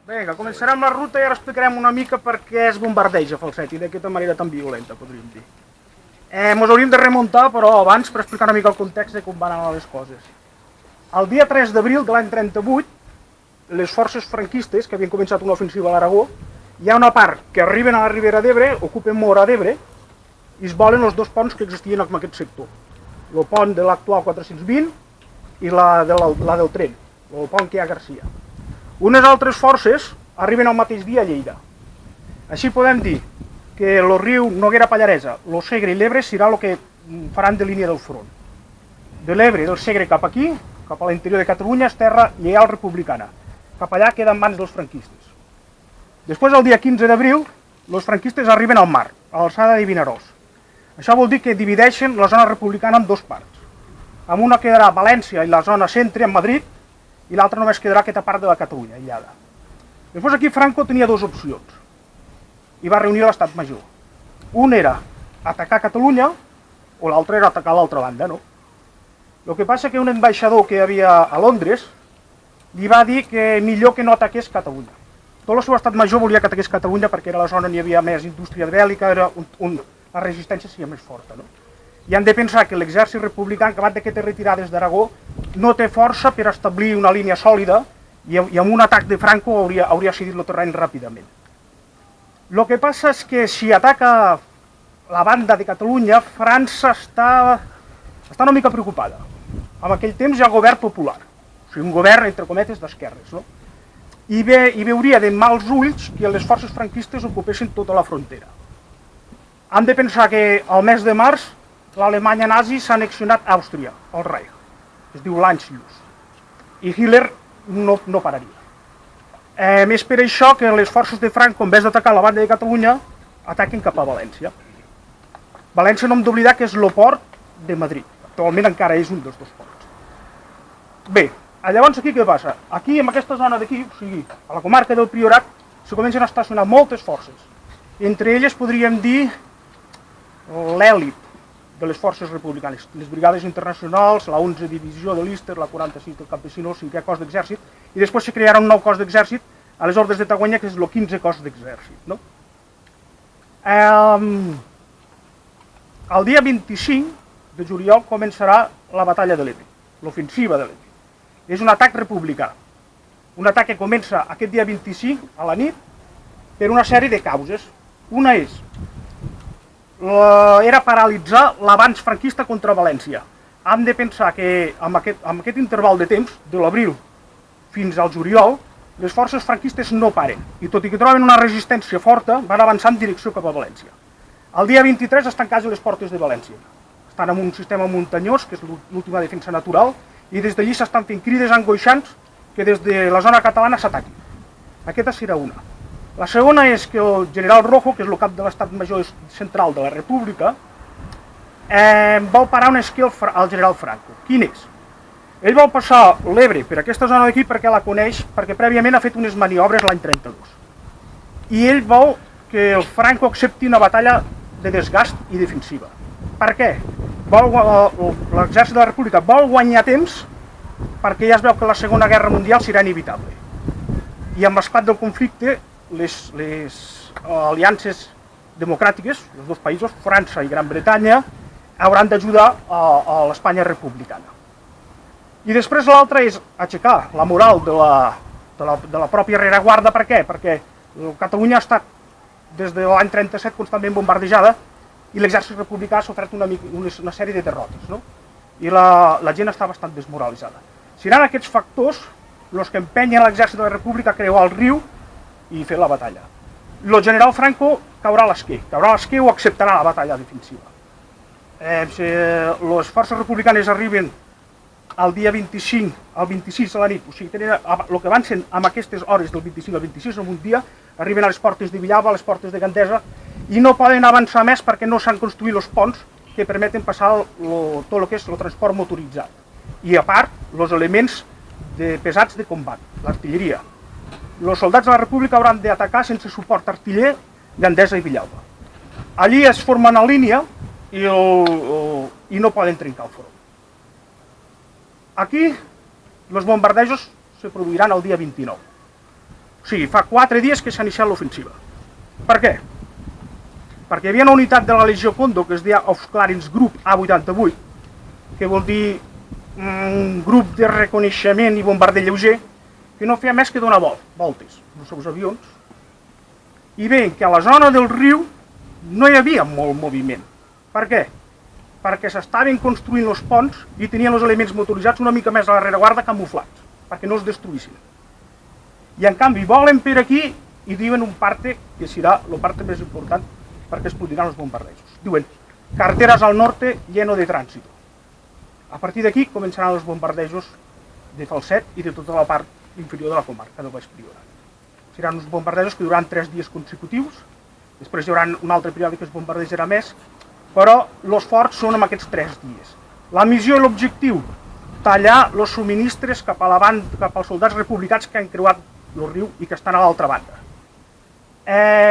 Vinga, començarem la ruta i ara explicarem una mica per què es bombardeja Falset i d'aquesta manera tan violenta, podríem dir. Ens hauríem de remuntar, però abans, per explicar una mica el context de com van anar les coses. El dia 3 d'abril de l'any 38, les forces franquistes, que havien començat una ofensiva a l'Aragó, hi ha una part que arriben a la Ribera d'Ebre, ocupen Móra d'Ebre, i es volen els dos ponts que existien en aquest sector. El pont de l'actual 420 i la del tren, el pont que hi ha a Garcia. Unes altres forces arriben al mateix dia a Lleida. Així podem dir que el riu Noguera-Pallaresa, el Segre i l'Ebre serà el que faran de línia del front. De l'Ebre, del Segre cap aquí, cap a l'interior de Catalunya, és terra lleial republicana. Cap allà queda en mans dels franquistes. Després, el dia 15 d'abril, els franquistes arriben al mar, a l'alçada de Vinaròs. Això vol dir que divideixen la zona republicana en dues parts. En una quedarà València i la zona centre, en Madrid, i l'altra només quedarà aquesta part de la Catalunya, aïllada. Després aquí Franco tenia dues opcions i va reunir l'estat major. Un era atacar Catalunya o l'altre era atacar l'altra banda, no? El que passa que un ambaixador que hi havia a Londres li va dir que millor que no ataqués Catalunya. Tot el seu estat major volia que ataqués Catalunya perquè era la zona on hi havia més indústria bèl·lica, era la resistència seria més forta, no? I han de pensar que l'exèrcit republicà, acabat d'aquestes retirades d'Aragó, no té força per establir una línia sòlida i amb un atac de Franco hauria cedit el terreny ràpidament. El que passa és que si ataca la banda de Catalunya, França està una mica preocupada. En aquell temps hi ha govern popular, o sigui, un govern, entre cometes, d'esquerres, no? I veuria de mals ulls que les forces franquistes ocupessin tota la frontera. Han de pensar que al mes de març l'Alemanya nazi s'ha annexionat a Àustria, al Reich. Es diu l'Anschluss. I Hitler no pararia. És per això que les forces de Franco, en vez d'atacar la banda de Catalunya, ataquen cap a València. València no hem d'oblidar que és el port de Madrid. Actualment encara és un dels dos ports. Bé, llavors aquí què passa? Aquí, en aquesta zona d'aquí, o sigui, a la comarca del Priorat, se comencen a estacionar moltes forces. Entre elles podríem dir l'èlit de les forces republicanes, les brigades internacionals, la 11 divisió de l'Íster, la 46 del Campesino, el 5è cos d'exèrcit, i després se crearà un nou cos d'exèrcit a les ordres de Taguanya, que és el 15è cos d'exèrcit. No? El dia 25 de juliol començarà la batalla de l'Ebre, l'ofensiva de l'Ebre. És un atac republicà, un atac que comença aquest dia 25 a la nit per una sèrie de causes. Una és era paralitzar l'avanç franquista contra València. Hem de pensar que amb aquest interval de temps, de l'abril fins al juliol, les forces franquistes no paren, i tot i que troben una resistència forta, van avançar en direcció cap a València. El dia 23 estan quasi a les portes de València. Estan en un sistema muntanyós, que és l'última defensa natural, i des d'allí s'estan fent crides angoixants que des de la zona catalana s'ataqui. Aquesta serà una. La segona és que el general Rojo, que és el cap de l'estat major central de la República, vol parar un esquí al general Franco. Quin és? Ell vol passar l'Ebre per aquesta zona d'aquí perquè la coneix, perquè prèviament ha fet unes maniobres l'any 32. I ell vol que el Franco accepti una batalla de desgast i defensiva. Per què? L'exèrcit de la República vol guanyar temps perquè ja es veu que la Segona Guerra Mundial serà inevitable. I amb l'esclat del conflicte, les aliances democràtiques, els dos països, França i Gran Bretanya, hauran d'ajudar a l'Espanya republicana. I després l'altre és aixecar la moral de la pròpia rereguarda. Per què? Perquè Catalunya ha estat des de l'any 37 constantment bombardejada i l'exèrcit republicà ha sofert una sèrie de derrotes, no? I la gent està bastant desmoralitzada. Seran aquests factors els que empenyen l'exèrcit de la República a creuar el riu i fer la batalla. El general Franco caurà a l'esquer o acceptarà la batalla defensiva. Les forces republicanes arriben el dia 25, al 26 a la nit, o sigui, el que van sent amb aquestes hores del 25 al 26 en un dia, arriben a les portes de Villava, a les portes de Gandesa, i no poden avançar més perquè no s'han construït els ponts que permeten passar tot el que és el transport motoritzat. I a part, els elements pesats de combat, l'artilleria. Els soldats de la República hauran d'atacar sense suport artiller Gandesa i Villava. Allí es formen en línia i no poden trencar el front. Aquí, els bombardejos se produiran el dia 29. O sigui, fa 4 dies que s'ha iniciat l'ofensiva. Per què? Perquè hi havia una unitat de la Legió Condor que es deia Aufklärungsgruppe A88, que vol dir un grup de reconeixement i bombarder lleuger, que no feia més que donar voltes als seus avions, i veien que a la zona del riu no hi havia molt moviment. Per què? Perquè s'estaven construint els ponts i tenien els elements motoritzats una mica més a la rereguarda camuflats, perquè no els destruïssin. I en canvi volen per aquí i diuen un parte que serà la part més important perquè explodiran els bombardejos. Diuen, carreteres al norte lleno de trànsito. A partir d'aquí començaran els bombardejos de Falset i de tota la part inferior de la comarca del Baix Priorat. Seran uns bombardejos que duraran 3 dies consecutius, després hi haurà un altre període que es bombardejarà més, però els forts són en aquests 3 dies. La missió i l'objectiu, tallar els subministres cap als soldats republicans que han creuat el riu i que estan a l'altra banda.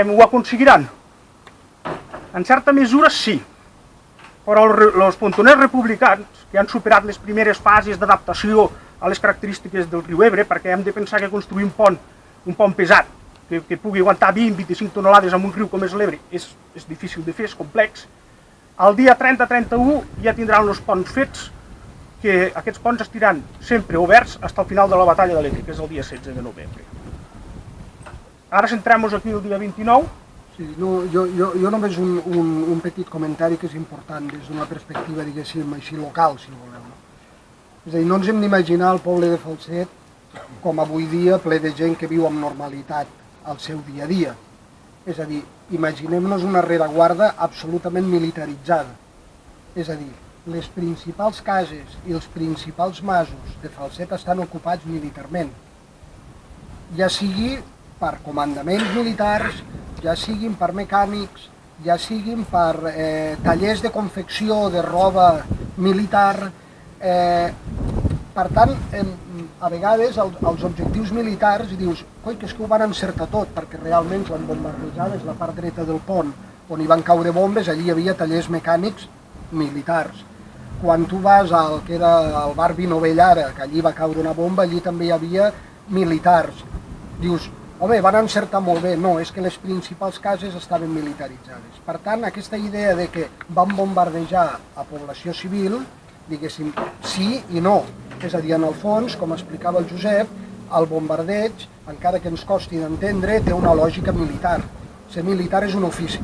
Ho aconseguiran? En certa mesura sí, però els pontoners republicans, que han superat les primeres fases d'adaptació a les característiques del riu Ebre, perquè hem de pensar que construir un pont pesat, que pugui aguantar 20-25 tonelades en un riu com és l'Ebre, és difícil de fer, és complex. El dia 30-31 ja tindran els ponts fets, que aquests ponts estiran sempre oberts fins al final de la batalla de l'Ebre, que és el dia 16 de novembre. Ara centrem-nos aquí el dia 29. Sí, no, jo només un petit comentari que és important des d'una perspectiva, diguéssim, així local, si voleu. És a dir, no ens hem d'imaginar el poble de Falset com avui dia ple de gent que viu amb normalitat al seu dia a dia. És a dir, imaginem-nos una rereguarda absolutament militaritzada. És a dir, les principals cases i els principals masos de Falset estan ocupats militarment. Ja sigui per comandaments militars, ja siguin per mecànics, ja siguin per tallers de confecció de roba militar. Per tant, a vegades els objectius militars dius, coi, que és que ho van encertar tot, perquè realment quan bombardejaves la part dreta del pont on hi van caure bombes, allí hi havia tallers mecànics militars. Quan tu vas al que era el bar Vinovell ara, que allí va caure una bomba, allí també hi havia militars. Dius, home, van encertar molt bé. No, és que les principals cases estaven militaritzades. Per tant, aquesta idea de que van bombardejar a població civil, diguéssim, sí i no. És a dir, en el fons, com explicava el Josep, el bombardeig, encara que ens costi d'entendre, té una lògica militar. Ser militar és un ofici.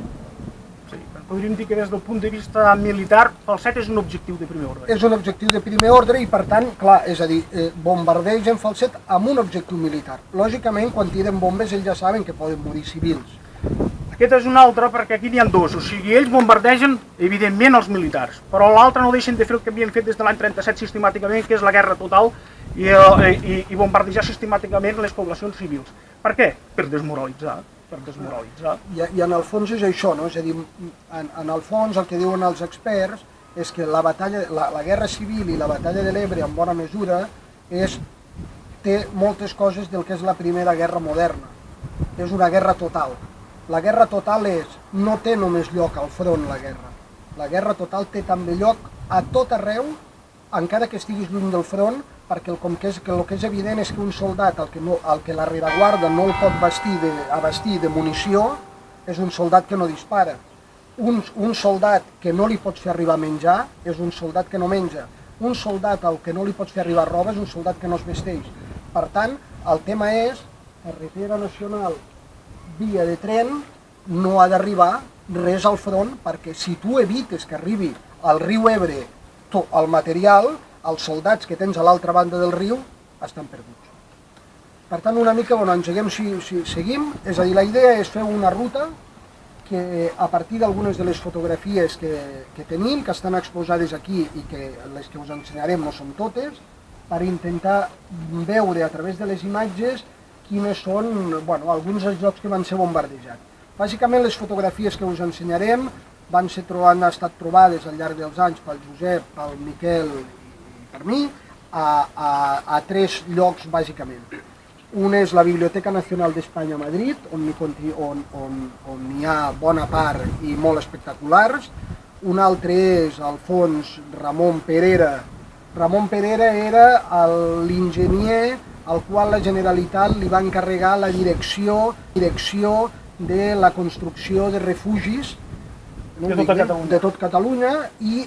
Sí, podríem dir que des del punt de vista militar, Falset és un objectiu de primer ordre. És un objectiu de primer ordre i, per tant, clar, és a dir, bombardeig en Falset amb un objectiu militar. Lògicament, quan tiren bombes, ells ja saben que poden morir civils. Aquest és un altre perquè aquí n'hi ha dos, o sigui, ells bombardegen, evidentment, els militars, però l'altre no deixen de fer el que havien fet des de l'any 37 sistemàticament, que és la guerra total i bombardejar sistemàticament les poblacions civils. Per què? Per desmoralitzar. I en el fons és això, no? És a dir, en el fons el que diuen els experts és que la guerra civil i la batalla de l'Ebre, en bona mesura, té moltes coses del que és la primera guerra moderna. És una guerra total. La guerra total no té només lloc al front, la guerra. La guerra total té també lloc a tot arreu, encara que estiguis lluny del front, perquè el que és evident és que un soldat, el que la rereguarda no el pot abastir de munició, és un soldat que no dispara. Un soldat que no li pots fer arribar a menjar és un soldat que no menja. Un soldat al que no li pots fer arribar roba és un soldat que no es vesteix. Per tant, el tema és, carretera nacional, via de tren, no ha d'arribar res al front, perquè si tu evites que arribi al riu Ebre el material, els soldats que tens a l'altra banda del riu estan perduts. Per tant, una mica, engeguem si seguim, és a dir, la idea és fer una ruta que a partir d'algunes de les fotografies que tenim, que estan exposades aquí i que les que us ensenyarem no són totes, per intentar veure a través de les imatges quines són alguns dels llocs que van ser bombardejats. Bàsicament, les fotografies que us ensenyarem han estat trobades al llarg dels anys pel Josep, pel Miquel i per mi, a 3 llocs, bàsicament. Un és la Biblioteca Nacional d'Espanya a Madrid, on hi ha bona part i molt espectaculars. Un altre és al fons Ramon Perera. Ramon Perera era l'enginyer, al qual la Generalitat li va encarregar la direcció de la construcció de refugis de tot Catalunya, i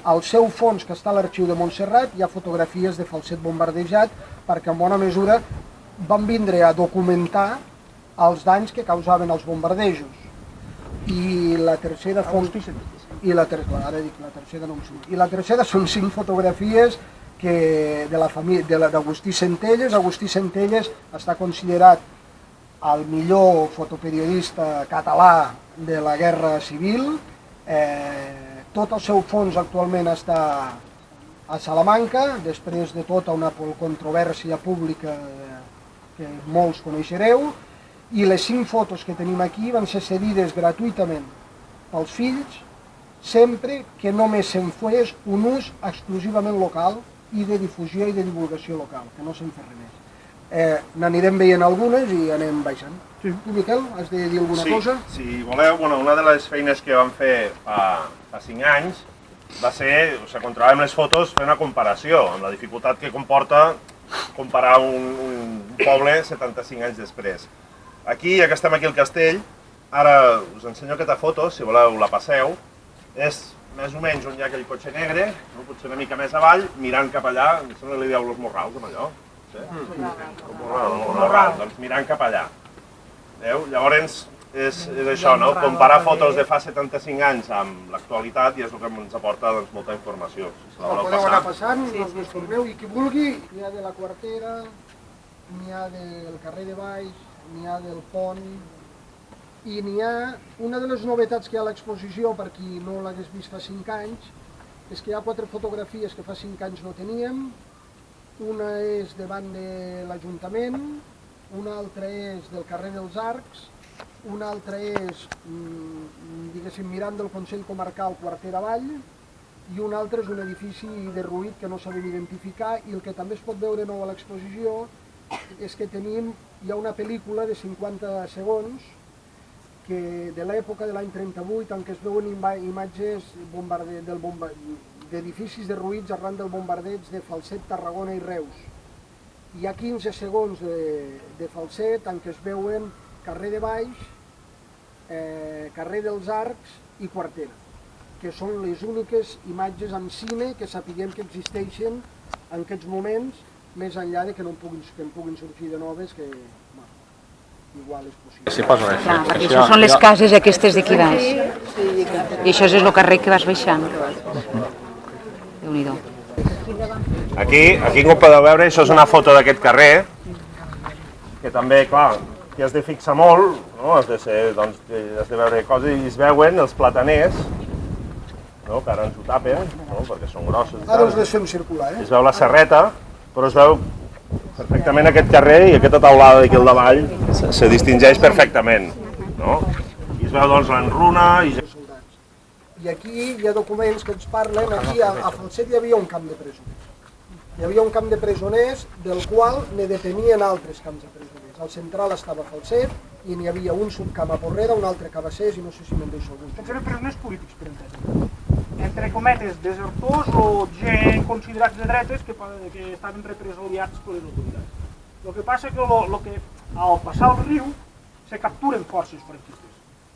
al seu fons, que està a l'arxiu de Montserrat, hi ha fotografies de Falset bombardejat, perquè en bona mesura van vindre a documentar els danys que causaven els bombardejos. I la tercera font... I la tercera són 5 fotografies de la família d'Agustí Centelles. Agustí Centelles està considerat el millor fotoperiodista català de la Guerra Civil. Tot el seu fons actualment està a Salamanca, després de tota una controvèrsia pública que molts coneixereu, i les 5 fotos que tenim aquí van ser cedides gratuïtament pels fills, sempre que només se'n fes un ús exclusivament local i de difusió i de divulgació local, que no se'n fa res més. N'anirem veient algunes i anem baixant. Tu, Miquel, has de dir alguna cosa? Sí, si voleu, una de les feines que vam fer fa 5 anys va ser, quan trobàvem les fotos, fer una comparació amb la dificultat que comporta comparar un poble 75 anys després. Aquí, ja que estem aquí al castell, ara us ensenyo aquesta foto, si voleu la passeu. És més o menys on hi ha aquell cotxe negre, potser una mica més avall, mirant cap allà, em sembla que li dieu los morrals, amb allò. Morral, doncs mirant cap allà. Llavors és això, comparar fotos de fa 75 anys amb l'actualitat, i és el que ens aporta molta informació. Podeu anar passant, us torneu, i qui vulgui, n'hi ha de la Quartera, n'hi ha del carrer de Baix, n'hi ha del Pont, i n'hi ha una de les novetats que hi ha a l'exposició, per qui no l'hagués vist fa 5 anys, és que hi ha 4 fotografies que fa 5 anys no teníem. Una és davant de l'Ajuntament, una altra és del carrer dels Arcs, una altra és, diguéssim, mirant del Consell Comarcal Quartera Vall, i una altra és un edifici derruït que no sabem identificar, i el que també es pot veure nou a l'exposició és que hi ha una pel·lícula de 50 segons de l'època de l'any 38 en què es veuen imatges d'edificis derruïts arran del bombardeig de Falset, Tarragona i Reus. Hi ha 15 segons de Falset en què es veuen carrer de Baix, carrer dels Arcs i Quartera, que són les úniques imatges en cine que sapiguem que existeixen en aquests moments, més enllà de que en puguin sorgir de noves, que igual és possible. Clar, perquè això són les cases aquestes d'aquí baix. I això és el carrer que vas baixant. Déu-n'hi-do. Aquí, com podeu veure, això és una foto d'aquest carrer, que també, clar, que has de fixar molt, has de veure coses, i es veuen els plataners, que ara ens ho tapen, perquè són grossos. Ara els deixem circular, es veu la serreta, però es veu perfectament aquest carrer, i aquesta taulada d'aquí al davall se distingeix perfectament. I es veu doncs l'enruna. I aquí hi ha documents que ens parlen, aquí a Falset hi havia un camp de presoners. Hi havia un camp de presoners del qual ne detenien altres camps de presoners. Al central estava Falset i n'hi havia un subcamp a Porrera, un altre a Cabassers i no sé si me'n deixo algun. Aquests eren presoners polítics, per entendre. Entre cometes, desertors o gent considerats de dretes que estaven represaliats per les autoritats. El que passa és que al passar el riu se capturen forces franquistes.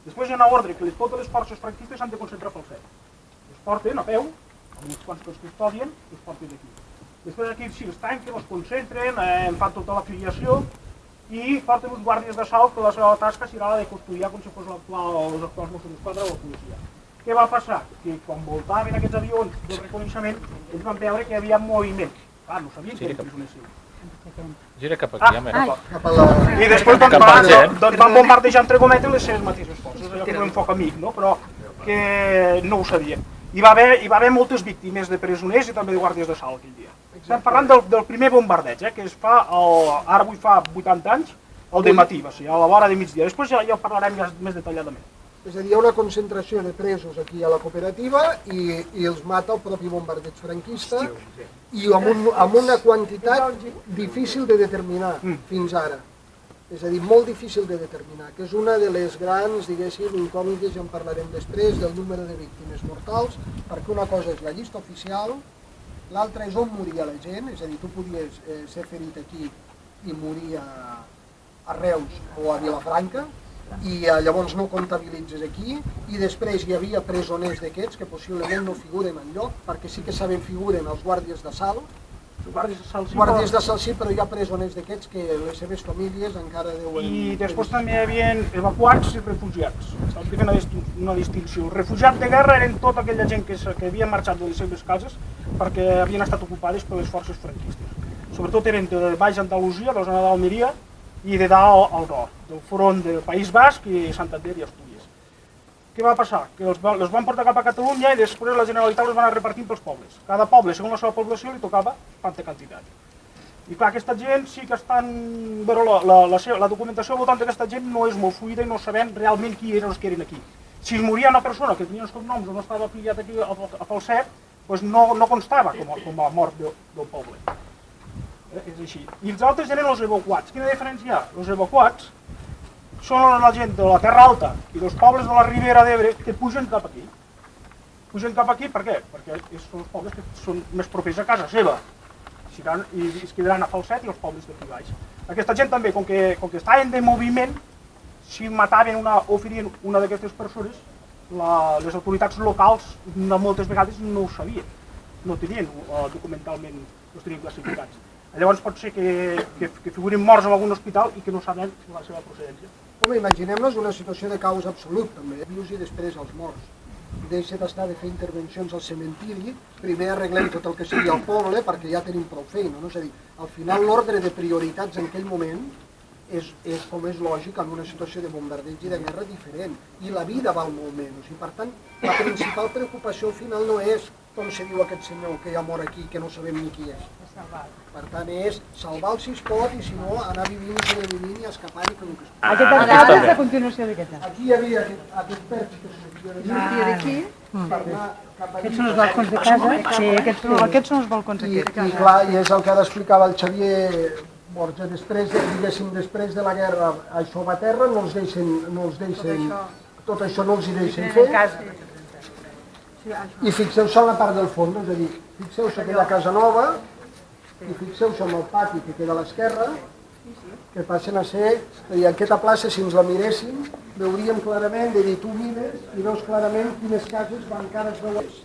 Després hi ha una ordre que totes les forces franquistes s'han de concentrar pel Falset. Els porten a peu, amb uns quants que els custodien, i els porten d'aquí. Després aquí els tanquen, els concentren, fan tota la filiació i porten uns guàrdies d'assalt que la seva tasca serà la de custodiar com si fos els actuals Mossos d'Esquadra o la policia. Què va passar? Que quan voltaven aquests avions del reconeixement, ells van veure que hi havia moviment. Clar, no sabien que eren presoners seus. Gira cap aquí, I després van bombardejar entre cometes les seves mateixes forces, allò que no enfoc amic, però que no ho sabien. Hi va haver moltes víctimes de presoners i també de guàrdies d'assalt aquell dia. Estem parlant del primer bombardeig, que es fa, ara avui fa 80 anys, al dematí, va ser, a la vora de migdia. Després ja ho parlarem més detalladament. És a dir, hi ha una concentració de presos aquí a la cooperativa i els mata el propi bombardeig franquista i amb una quantitat difícil de determinar fins ara. És a dir, molt difícil de determinar, que és una de les grans, diguéssim, incògnites, ja en parlarem després, del número de víctimes mortals, perquè una cosa és la llista oficial, l'altra és on moria la gent, és a dir, tu podies ser ferit aquí i morir a Reus o a Vilafranca, i llavors no comptabilitzes aquí, i després hi havia presoners d'aquests que possiblement no figuren enlloc, perquè sí que saben figuren els guàrdies de salt, guàrdies de salt sí, però hi ha presoners d'aquests que les seves famílies encara deuen... I després també hi havia evacuats i refugiats. Cal fer una distinció. Els refugiats de guerra eren tota aquella gent que havia marxat de les seves cases perquè havien estat ocupades per les forces franquistes. Sobretot eren de Baix Andalusia, de la zona d'Almeria, i de dalt al nord, del front del País Basc i Santander i Astúries. Què va passar? Que els van portar cap a Catalunya i després la Generalitat els va anar repartint pels pobles. Cada poble, segons la seva població, li tocava quanta quantitat. I clar, aquesta gent sí que estan... La documentació votant d'aquesta gent no és molt fluida i no sabem realment qui eren els que eren aquí. Si es moria una persona que tenia els cognoms o no estava afiliat aquí a Falset, doncs no constava com a mort del poble. És així. I els altres eren els evacuats. Quina diferència hi ha? Els evacuats són la gent de la Terra Alta i dels pobles de la Ribera d'Ebre que pugen cap aquí. Pugen cap aquí per què? Perquè són els pobles que són més propers a casa seva. I es quedaran a Falset i els pobles d'aquí baix. Aquesta gent també, com que estaven de moviment, si mataven o ferien una d'aquestes persones, les autoritats locals moltes vegades no ho sabien. No tenien documentalment, no els tenien classificats. Llavors pot ser que figurin morts en algun hospital i que no sabem la seva procedència. Home, imaginem-nos una situació de caos absolut, també. Vius i després els morts. Deixa d'estar de fer intervencions al cementiri, primer arreglem tot el que sigui al poble perquè ja tenim prou feina, no? És a dir, al final l'ordre de prioritats en aquell moment és com és lògic en una situació de bombardeig i de guerra diferent. I la vida val molt menys. I per tant, la principal preocupació al final no és, com se diu aquest senyor que ja mor aquí, que no sabem ni qui és. Per tant, és salvar-lo si es pot i si no, anar vivint i sobrevivint i escapar i fer el que es pot. Aquest altar és la continuació d'aquest altar. Aquí hi havia aquest perx que sortia d'aquí per anar cap a Aquests són els balcons de casa. Sí, aquests són els balcons aquests. I clar, i és el que ara explicava el Xavier Borja, després de la guerra això va a terra, no els deixen, tot això no els hi deixen fer. I fixeu-se en la part del fons, és a dir, fixeu-se que hi ha casa nova, i fixeu-se en el pati que queda a l'esquerra, que passen a ser, i aquesta plaça, si ens la miréssim, veuríem clarament, de dir, tu mires i veus clarament quines cases van cares veues.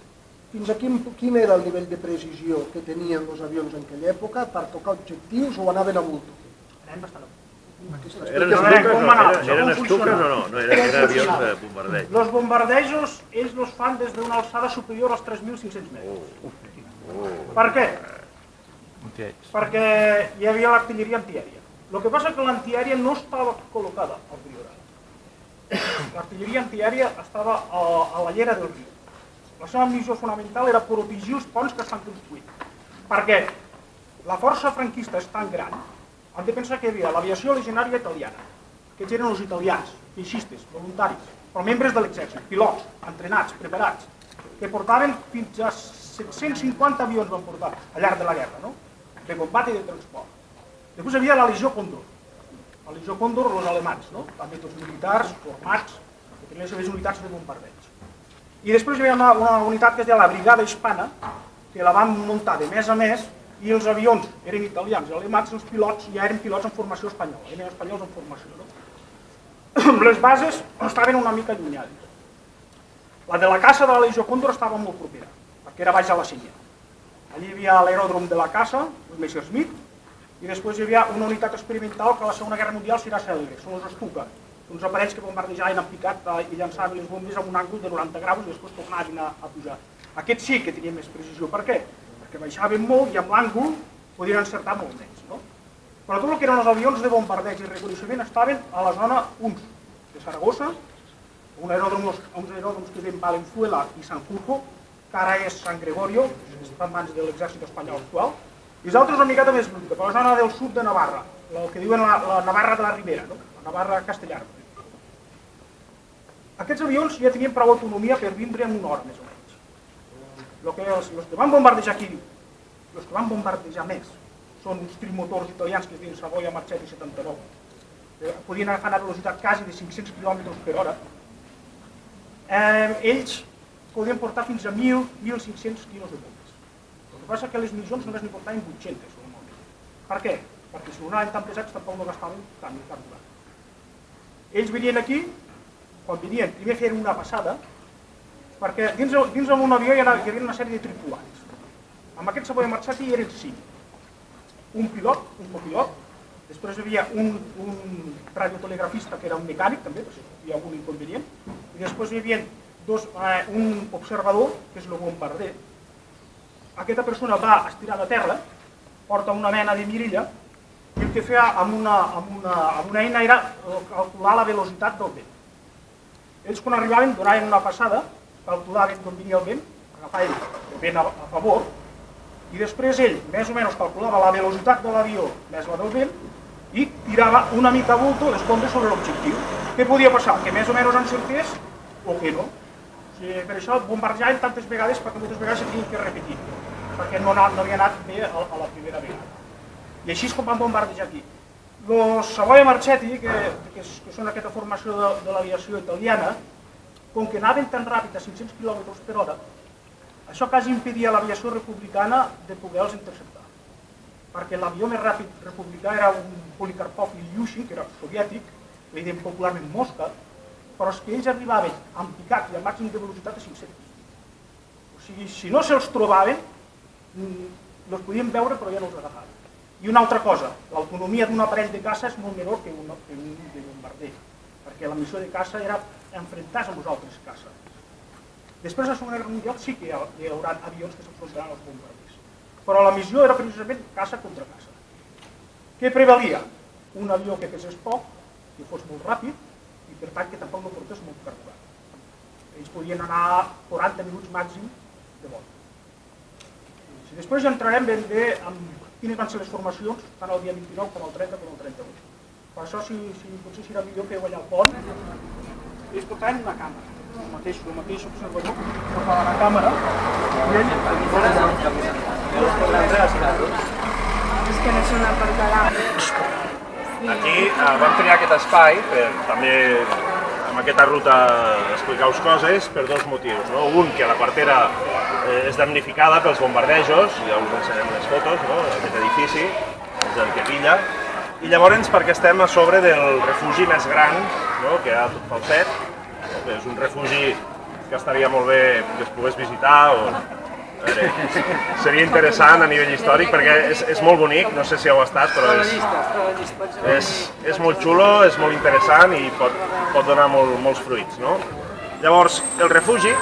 Fins a quin era el nivell de precisió que tenien els avions en aquella època per tocar objectius o anaven a multo? Eren estuques o no? No, eren avions de bombardeig. Els bombardejos ells els fan des d'una alçada superior als 3.500 metres. Per què? Perquè hi havia l'artilleria antiaèria. El que passa és que l'antiaèria no estava col·locada al Priorat. L'artilleria antiaèria estava a la llera del riu. La seva missió fonamental era protegir els ponts que estan construïts. Perquè la força franquista és tan gran, hem de pensar que hi havia l'aviació legionària italiana. Aquests eren els italians, feixistes, voluntaris, però membres de l'exèrcit, pilots, entrenats, preparats, que portaven fins a 750 avions van portar al llarg de la guerra, no? De combat i de transport. Després hi havia la Legió Còndor. La Legió Còndor, els alemans, no? També tots militars, formats, que tenien les seves unitats de bombardeig. I després hi havia una unitat que es deia la Brigada Hispana, que la van muntar de mes a mes, i els avions eren italians i alemans, els pilots ja eren pilots en formació espanyola, eren espanyols en formació, no? Les bases estaven una mica allunyades. La de la Casa de la Legió Còndor estava molt propera, perquè era baix a la Sénia. Allí hi havia l'aeròdrom de la Casa, el Messerschmitt, i després hi havia una unitat experimental que a la Segona Guerra Mundial serà cèlebre, són els Stuka, uns aparells que bombardejaven en picat i llançaven les bombes amb un àngul de 90 graus i després tornaven a pujar. Aquests sí que tenien més precisió. Per què? Perquè baixaven molt i amb l'àngul podien encertar molt menys, no? Però tot el que eren els avions de bombardeig i reconeixement estaven a la zona uns de Saragossa, uns aeròdroms que eren Valenzuela i Sanjurjo, que ara és San Gregorio, està en mans de l'exèrcit espanyol actual, i els altres una miqueta més lluny, per la zona del sud de Navarra, el que diuen la Navarra de la Ribera, no? La Navarra castellana. Aquests avions ja tenien prou autonomia per vindre en una hora, més o menys. Els que van bombardejar aquí, els que van bombardejar més, són uns trimotors italians que es diuen Savoia Marchetti 79, que podien agafar una velocitat quasi de 500 km per hora. Ells podien portar fins a 1.000-1.500 quilos de bombes. El que passa és que les missions només n'hi portaven 800. Per què? perquè si no anaven tan pesats tampoc no gastaven tant carburant. Ells venien aquí, quan venien, primer feien una passada, perquè dins d'un avió hi havia una sèrie de tripulants. Amb aquest se podia marxar aquí i eren 5. Un pilot, un copilot, després hi havia un radiotelegrafista que era un mecànic també, per si hi havia algun inconvenient, i després hi havia un observador, que és el bombarder. Aquesta persona va estirar de terra, porta una mena de mirilla, i el que feia amb una eina era calcular la velocitat del vent. Ells quan arribaven donaven una passada, calculaven d'on venia el vent, agafaven el vent a favor, i després ell més o menys calculava la velocitat de l'avió més la del vent i tirava una mica a bulto les bombes sobre l'objectiu. Què podia passar? Que més o menys encertés o que no. Per això bombardejaven tantes vegades perquè moltes vegades s'havien que repetir, perquè no havia anat bé a la primera vegada. I així és com van bombardejar aquí. Els Savoia Marchetti, que són aquesta formació de l'aviació italiana, com que anaven tan ràpid a 500 km per hora, això quasi impedia a l'aviació republicana de poder-los interceptar. Perquè l'avió més ràpid republicà era un Polikarpov Ilyushin, que era soviètic, li deien popularment Mosca, però és que ells arribaven amb picat i amb màxim de velocitat a 500. O sigui, si no se'ls trobaven, els podien veure però ja no els agafaven. I una altra cosa, l'autonomia d'un aparell de caça és molt menor que un de bombarder, perquè la missió de caça era enfrontar-se amb els altres caces. Després de la Segona Guerra Mundial sí que hi haurà avions que s'enfrontaran als bombarders, però la missió era precisament caça contra caça. Què prevalia? Un avió que pesés poc, que fos molt ràpid i per tant que tampoc no portés molt carburant. Ells podien anar 40 minuts màxim de vol. Si després ja entrarem ben bé en quines van ser les formacions, tant el dia 29 com el 30 com el 31. Per això, potser serà millor que allà al pont, ells portaven una càmera. El mateix observador portava la càmera i ell... És que no és una portada. Aquí vam triar aquest espai per també amb aquesta ruta explicar-vos coses per dos motius. No? Un, que la quartera és damnificada pels bombardejos, ja us ensenyem les fotos, no? Aquest edifici és el que pilla, i llavors perquè estem a sobre del refugi més gran, no? Que hi ha tot Falset, no? Que és un refugi que estaria molt bé que es pogués visitar, seria interessant a nivell històric perquè és molt bonic, no sé si heu estat, però és molt xulo, és molt interessant i pot donar molts fruits. No? Llavors, el refugi,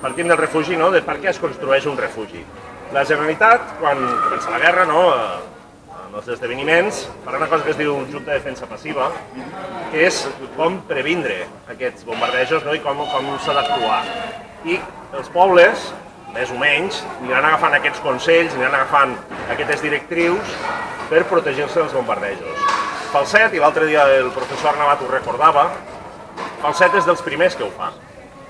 partim del refugi, no? De per què es construeix un refugi. La Generalitat, quan comença la guerra, no? En els esdeveniments, farà una cosa que es diu Junta de Defensa Passiva, que és com previndre aquests bombardejos, no? I com s'ha d'actuar. I els pobles, més o menys, aniran agafant aquests consells, aniran agafant aquestes directrius per protegir-se dels bombardejos. Falset, i l'altre dia el professor Arnabat ho recordava, Falset és dels primers que ho fa.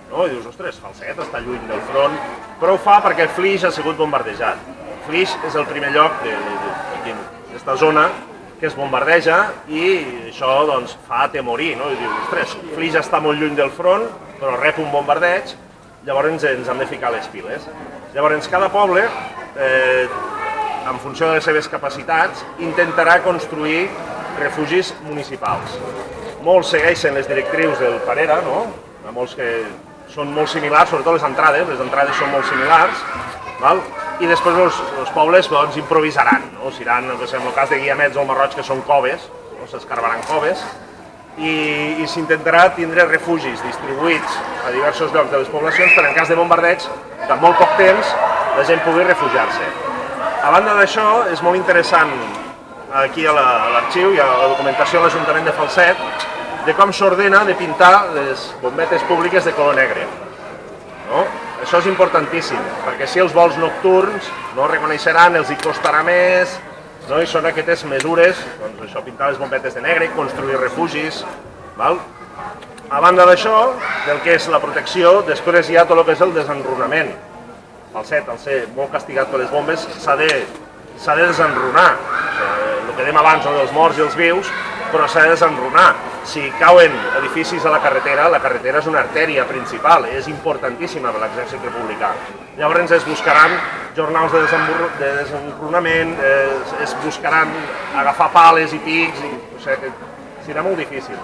No? I dius, ostres, Falset està lluny del front, però ho fa perquè Flix ha sigut bombardejat. Flix és el primer lloc d'aquesta zona que es bombardeja i això doncs, fa atemorir. No? I dius, ostres, Flix està molt lluny del front, però rep un bombardeig, llavors ens hem de ficar les piles. Llavors, cada poble, en funció de les seves capacitats, intentarà construir refugis municipals. Molts segueixen les directrius del Parera, no? Molts que són molt similars, sobretot les entrades són molt similars, val? I després els pobles doncs, improvisaran, no? Seran, en el cas de Guiamets o el Marroig, que són coves, no? S'escarbaran coves, i s'intentarà tindre refugis distribuïts a diversos llocs de les poblacions per en cas de bombardeig, que en molt poc temps la gent pugui refugiar-se. A banda d'això, és molt interessant aquí a l'arxiu i a la documentació de l'Ajuntament de Falset de com s'ordena de pintar les bombetes públiques de color negre. No? Això és importantíssim, perquè si els vols nocturns no reconeixeran, els hi costarà més, no? I són aquestes mesures, doncs això, pintar les bombetes de negre, construir refugis, val? A banda d'això, del que és la protecció, després hi ha tot el que és el desenrunament. Falset, al ser molt castigat per les bombes, s'ha de desenrunar. El que dèiem abans, dels morts i els vius, però s'ha de desenrunar. Si cauen edificis a la carretera és una artèria principal, és importantíssima per l'exèrcit republicà. Llavors es buscaran jornals de desenrunament, es buscaran agafar pales i pics, o sigui que serà molt difícil.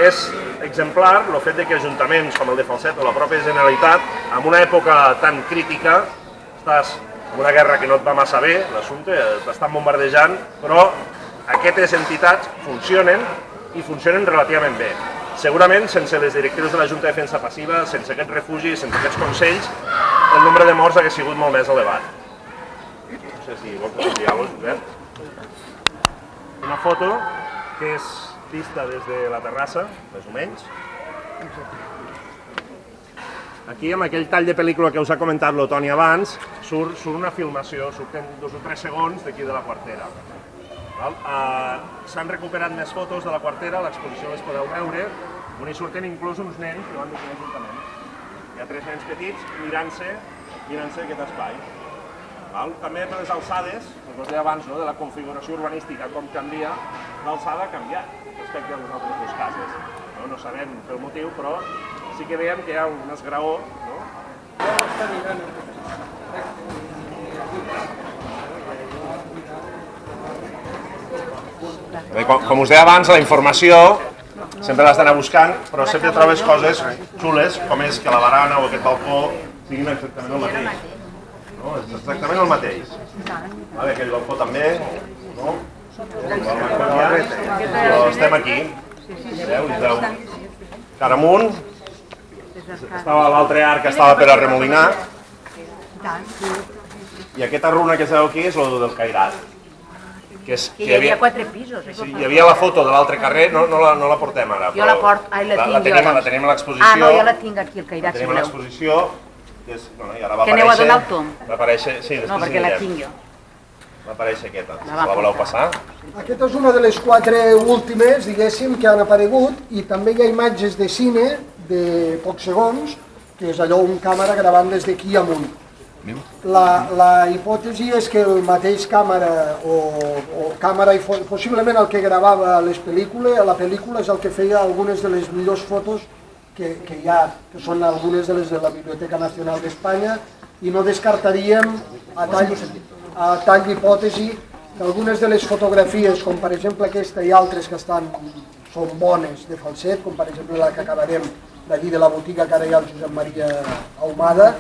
És exemplar el fet que ajuntaments com el de Falset o la pròpia Generalitat, en una època tan crítica, estàs en una guerra que no et va massa bé, l'assumpte, t'estan bombardejant, però aquestes entitats funcionen i funcionen relativament bé. Segurament, sense les directrius de la Junta de Defensa Passiva, sense aquests refugis, sense aquests consells, el nombre de morts hauria sigut molt més elevat. No sé si vols enviar-los, Josep. Una foto que és vista des de la terrassa, més o menys. Aquí, amb aquell tall de pel·lícula que us ha comentat l'Otoni abans, surt una filmació, surten 2 o 3 segons d'aquí de la quartera. S'han recuperat més fotos de la quartera, a l'exposició les podeu veure, on hi surten inclús uns nens que van d'aquí a l'Ajuntament. Hi ha 3 nens petits mirant-se aquest espai. També per les alçades, com us deia abans, de la configuració urbanística, com canvia, l'alçada ha canviat respecte a les altres 2 cases. No sabem pel motiu, però sí que veiem que hi ha un esgraó. Com us deia abans, la informació sempre l'has d'anar buscant, però sempre trobes coses xules, com és que la barana o aquest balcó siguin exactament el mateix. És exactament el mateix. Aquell balcó també, no? Però estem aquí. Veieu? Cara amunt, l'altre arc estava per arremolinar, i aquesta runa que sabeu aquí és el del Cairat. Que hi havia 4 pisos. Sí, hi havia la foto de l'altre carrer, no la portem ara. Jo la porto, la tinc jo. La tenim a l'exposició. Ah, no, jo la tinc aquí, el Cairat, si voleu. La tenim a l'exposició, i ara va aparèixer... Que aneu a donar el tom? Va aparèixer, sí, després no, perquè la tinc jo. Va aparèixer aquesta, si la voleu passar. Aquesta és una de les 4 últimes, diguéssim, que han aparegut, i també hi ha imatges de cine de pocs segons, que és allò un càmera gravant des d'aquí amunt. La hipòtesi és que el mateix càmera o càmera i possiblement el que gravava la pel·lícula és el que feia algunes de les millors fotos que hi ha, que són algunes de les de la Biblioteca Nacional d'Espanya, i no descartaríem a tall d'hipòtesi que algunes de les fotografies, com per exemple aquesta i altres que són bones de Falset, com per exemple la que acabarem d'allí de la botiga que ara hi ha el Josep Maria Ahumada,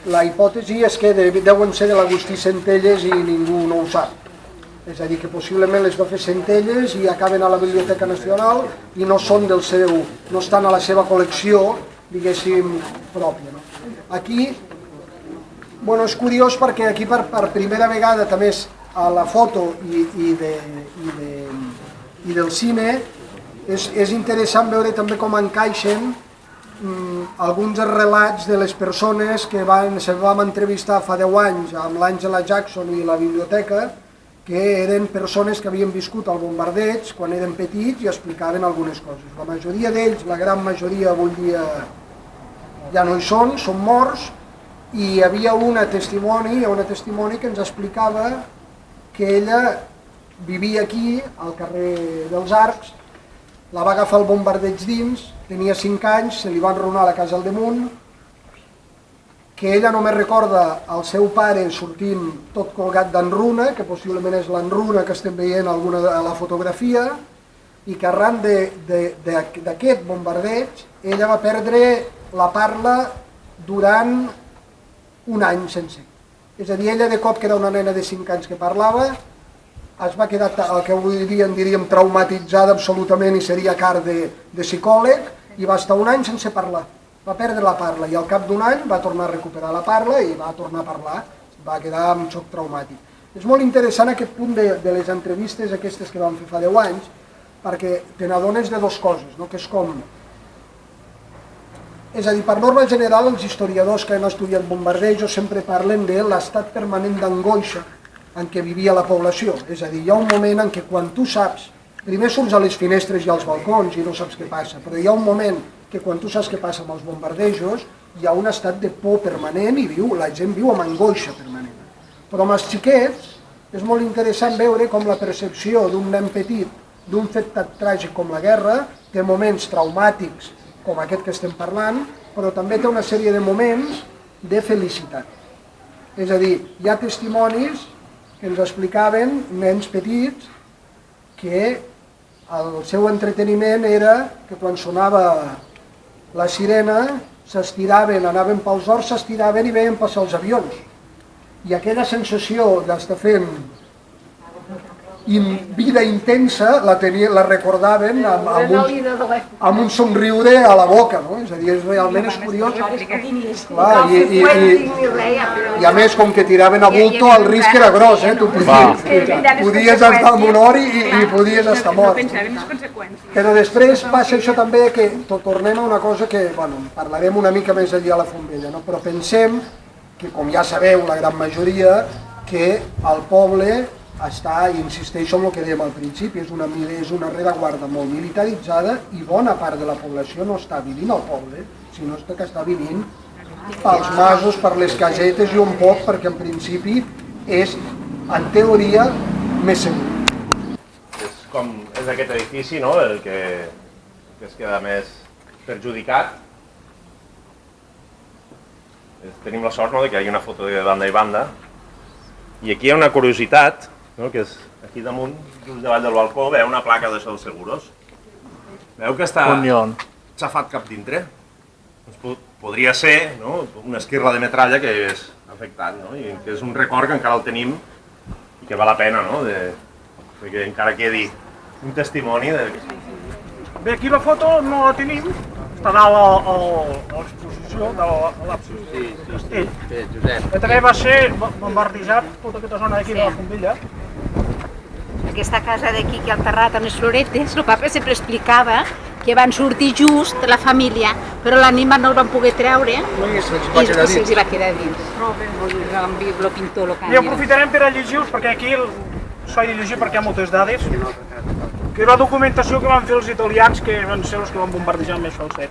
la hipòtesi és que deuen ser de l'Agustí Centelles i ningú no ho sap. És a dir, que possiblement les va fer Centelles i acaben a la Biblioteca Nacional i no són del seu, no estan a la seva col·lecció, diguéssim, pròpia. Aquí, és curiós perquè aquí per primera vegada també a la foto i del cine és interessant veure també com encaixen alguns relats de les persones que vam entrevistar fa 10 anys amb l'Àngela Jackson i la biblioteca, que eren persones que havien viscut el bombardeig quan eren petits i explicaven algunes coses. La majoria d'ells, la gran majoria avui dia ja no hi són morts, i hi havia una testimoni que ens explicava que ella vivia aquí, al carrer dels Arcs, la va agafar el bombardeig dins, tenia 5 anys, se li va enrunar la casa al damunt, que ella només recorda el seu pare sortint tot colgat d'enruna, que possiblement és l'enruna que estem veient a la fotografia, i que arran d'aquest bombardeig ella va perdre la parla durant un any sencer. És a dir, ella de cop que era una nena de 5 anys que parlava, es va quedar, el que avui dia en diríem, traumatitzada absolutament i seria car de psicòleg, i va estar un any sense parlar. Va perdre la parla i al cap d'un any va tornar a recuperar la parla i va tornar a parlar, va quedar amb xoc traumàtic. És molt interessant aquest punt de les entrevistes aquestes que vam fer fa 10 anys, perquè te n'adones de 2 coses, que és com... És a dir, per norma general, els historiadors que han estudiat bombardejos sempre parlen de l'estat permanent d'angoixa en què vivia la població. És a dir, hi ha un moment en què quan tu saps, primer surts a les finestres i als balcons i no saps què passa, però hi ha un moment que quan tu saps què passa amb els bombardejos hi ha un estat de por permanent i la gent viu amb angoixa permanent. Però amb els xiquets és molt interessant veure com la percepció d'un nen petit d'un fet tan tràgic com la guerra té moments traumàtics com aquest que estem parlant, però també té una sèrie de moments de felicitat. És a dir, hi ha testimonis que ens explicaven, nens petits, que el seu entreteniment era que quan sonava la sirena s'estiraven, anaven pels horts, s'estiraven i veien passar els avions. I aquella sensació d'estar fent vida intensa la recordaven amb un somriure a la boca, no? És a dir, realment és curiós. Clar, i a més, com que tiraven a bulto, el risc era gros, tu podies estar amb honor i podies estar mort. Però després passa això també, que tornem a una cosa que, bueno, parlarem una mica més allà a la Fontbella, no? Però pensem que, com ja sabeu, la gran majoria, que el poble està, i insisteixo en el que dèiem al principi, és una rereguarda molt militaritzada i bona part de la població no està vivint al poble, sinó que està vivint pels masos, per les casetes i un poc, perquè en principi és, en teoria, més segur. És aquest edifici, no?, el que es queda més perjudicat. Tenim la sort, no?, de que hi hagi una foto de banda i banda. I aquí hi ha una curiositat, no?, que és aquí damunt, just davall del balcó, veu una placa d'això dels seguros. Veu que està xafat cap dintre. Podria ser, no?, una esquirla de metralla que hagués afectat, no?, i que és un record que encara el tenim i que val la pena, no?, que encara quedi un testimoni. Bé, aquí la foto no la tenim, està dalt a l'exposició de l'absis del castell. Que també va ser bombardejat tota aquesta zona d'aquí de la Fontbella. Aquesta casa d'aquí que al terrat amb les floretes, el papa sempre explicava que van sortir just la família, però l'ànima no el van poder treure i se'ls va quedar dins. El pintor, I aprofitarem per a llegir-los, perquè aquí s'ha de llegir perquè hi ha moltes dades, que és la documentació que van fer els italians, que van ser els que van bombardejar més falset.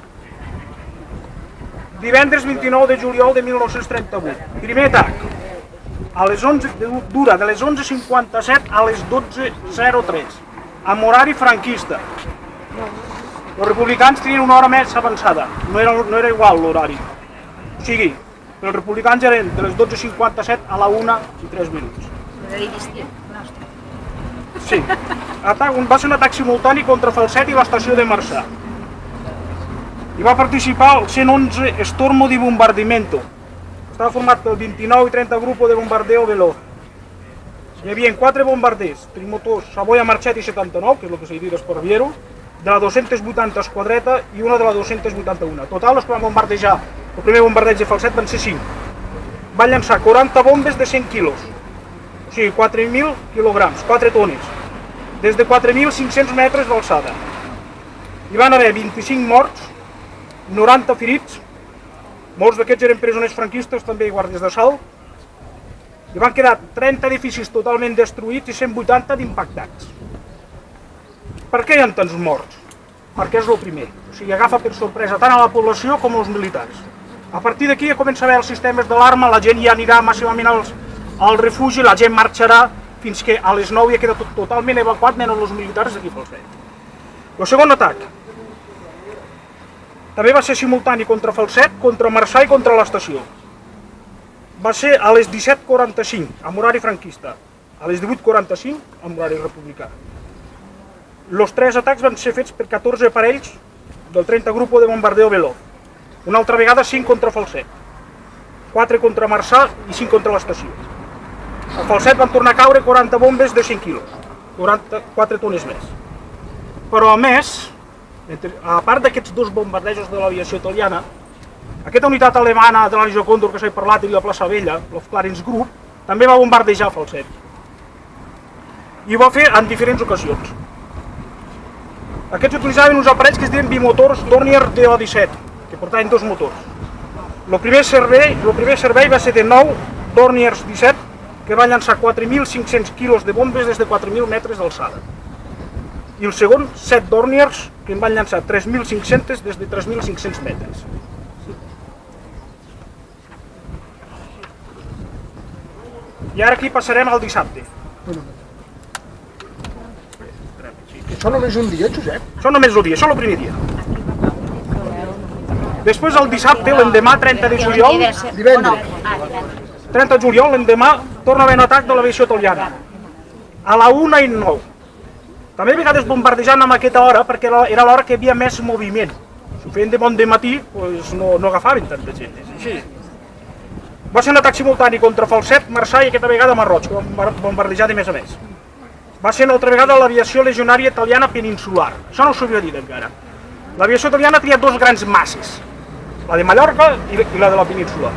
Divendres 29 de juliol de 1938, primer atac. Dura de les 11:57 a les 12:03, amb horari franquista. Els republicans tenien una hora més avançada, no era igual l'horari. O sigui, els republicans eren de les 12:57 a la 1:03. Sí, va ser un atac simultani contra Falset i l'estació de Marçà. Hi va participar el 111 Stormo di Bombardimento. Estava format pel 29 i 30 Grupo de Bombardeo Veloz. Hi havia 4 bombarders, trimotors Savoia Marchetti 79, que és el que s'ha dit Esparviero, de la 280 Esquadreta i una de la 281. Total, els que van bombardejar el primer bombardeig de Falset van ser 5. Van llançar 40 bombes de 100 quilos, o sigui, 4.000 quilograms, 4 tones, des de 4.500 metres d'alçada. Hi van haver 25 morts, 90 ferits, molts d'aquests eren presoners franquistes, també i guàrdies d'assalt. Hi van quedar 30 edificis totalment destruïts i 180 d'impactats. Per què hi ha tants morts? Perquè és el primer. O sigui, agafa per sorpresa tant a la població com als militars. A partir d'aquí ja comença a haver els sistemes d'alarma, la gent ja anirà massivament al refugi, la gent marxarà fins que a les 9 ja queda totalment evacuat, menys els militars d'aquí a Falset. El segon atac també va ser simultani contra Falset, contra Marçà i contra l'estació. Va ser a les 17:45, amb horari franquista, a les 18:45, amb horari republicà. Els 3 atacs van ser fets per 14 aparells del 30 Grupo de Bombardeo Veloz. Una altra vegada 5 contra Falset, 4 contra Marçà i 5 contra l'estació. A Falset van tornar a caure 40 bombes de 100 quilos, 4 tones més. Però a més, a part d'aquests 2 bombardejos de l'aviació italiana, aquesta unitat alemana de la Legió Còndor que s'ha parlat i la plaça Vella, el Clarence Group, també va bombardejar Falset. I ho va fer en diferents ocasions. Aquests utilitzaven uns aparells que es diuen bimotors Dornier DO-17, que portaven 2 motors. El primer servei va ser de 9 Dorniers 17, que van llançar 4.500 quilos de bombes des de 4.000 metres d'alçada. I el segon, 7 Dorniers, que en van llançar 3.500 des de 3.500 metres. I ara aquí passarem al dissabte. Això només un dia, Josep? Això només el dia, això el primer dia. Després el dissabte, l'endemà, 30 de juliol, Divendres. 30 de juliol, l'endemà, torna a haver un atac de l'aviació italiana. A la 1:09. També a vegades bombardejant amb aquesta hora, perquè era l'hora que hi havia més moviment. Si ho feien de bon matí, doncs no agafaven tanta gent, és així. Va ser un atac simultani contra Falset, Marçà i aquesta vegada Marroig, que van bombardejar de més a més. Va ser una altra vegada l'aviació legionària italiana peninsular. Això no s'ho havia dit encara. L'aviació italiana tenia dos grans masses, la de Mallorca i la de la península.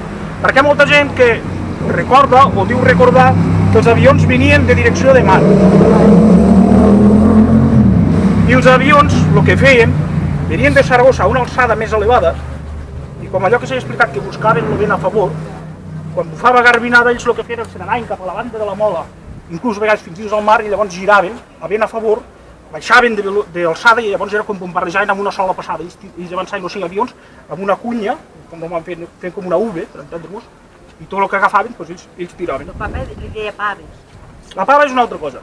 Perquè molta gent que recorda o diu recordar que els avions venien de direcció de mar. I els avions, el que feien, venien de Saragossa a una alçada més elevada, i com allò que s'ha explicat que buscaven el vent a favor, quan bufava garbinada ells el que feien era anar cap a la banda de la Mola, inclús a vegades fins dins al mar, i llavors giraven a vent a favor, baixaven d'alçada i llavors era com bombardejaven amb una sola passada. Ells avançaven els 5 avions amb una cunya, com van fent com una V, per entendre-nos, i tot el que agafaven, doncs ells tiraven. El papa li deia paves. La pava és una altra cosa.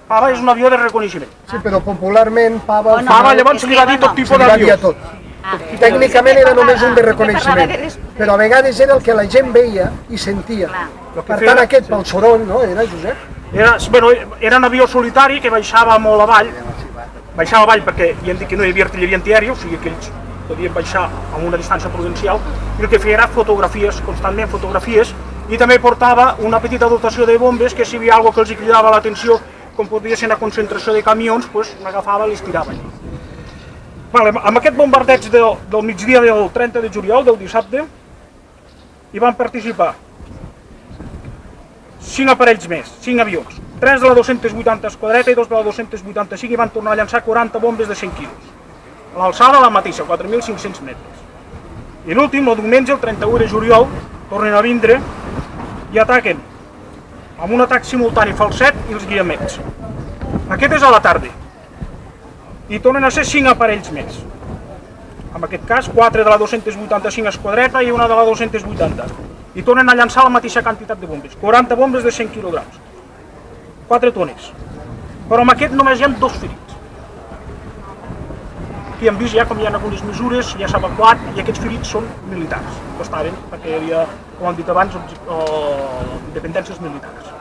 Pava és un avió de reconeixement. Sí, però popularment Pava... Pava llavors se li va dir tot tipus se li va dir d'avió. a tot. Tècnicament era només un de reconeixement, però a vegades era el que la gent veia i sentia. Per tant, aquest pel soroll, no? Era, Josep? Era un avió solitari que baixava molt avall, baixava avall perquè ja hem dit que no hi havia artilleria antiaèria, o sigui que ells podien baixar a una distància prudencial, i el que feia era fotografies, constantment fotografies, i també portava una petita dotació de bombes que si hi havia alguna cosa que els cridava l'atenció, com podia ser una concentració de camions, n'agafava i les tirava allà. Amb aquest bombardeig del migdia del 30 de juliol, del dissabte, hi van participar 5 aparells més, 5 avions, 3 de la 280 Esquadreta i 2 de la 285 i van tornar a llançar 40 bombes de 100 quilos. L'alçada la mateixa, 4.500 metres. I l'últim, el diumenge, el 31 de juliol, tornen a vindre i ataquen amb un atac simultani Falset i els guiamets. Aquest és a la tarda. I tornen a ser 5 aparells més. En aquest cas, 4 de la 285 Esquadreta i una de la 280. I tornen a llançar la mateixa quantitat de bombes, 40 bombes de 100 quilograms, 4 tones. Però amb aquest només hi ha 2 ferits. Aquí hem vist ja com hi ha algunes mesures, ja s'ha evacuat, i aquests ferits són militars, que estaven, perquè hi havia, com hem dit abans, dependències militars.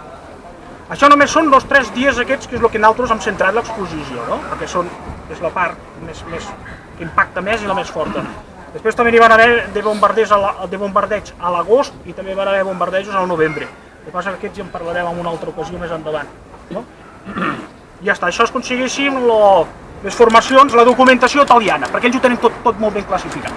Això només són els 3 dies aquests, que és el que nosaltres hem centrat l'exposició, no? Perquè és la part que impacta més i la més forta. Després també hi van haver de bombardeig a l'agost i també hi van haver bombardejos al novembre. El que passa que aquests ja en parlarem en una altra ocasió més endavant. No? Ja està, això es aconsegueixi amb les formacions, la documentació italiana, perquè ells ho tenen tot molt ben classificat.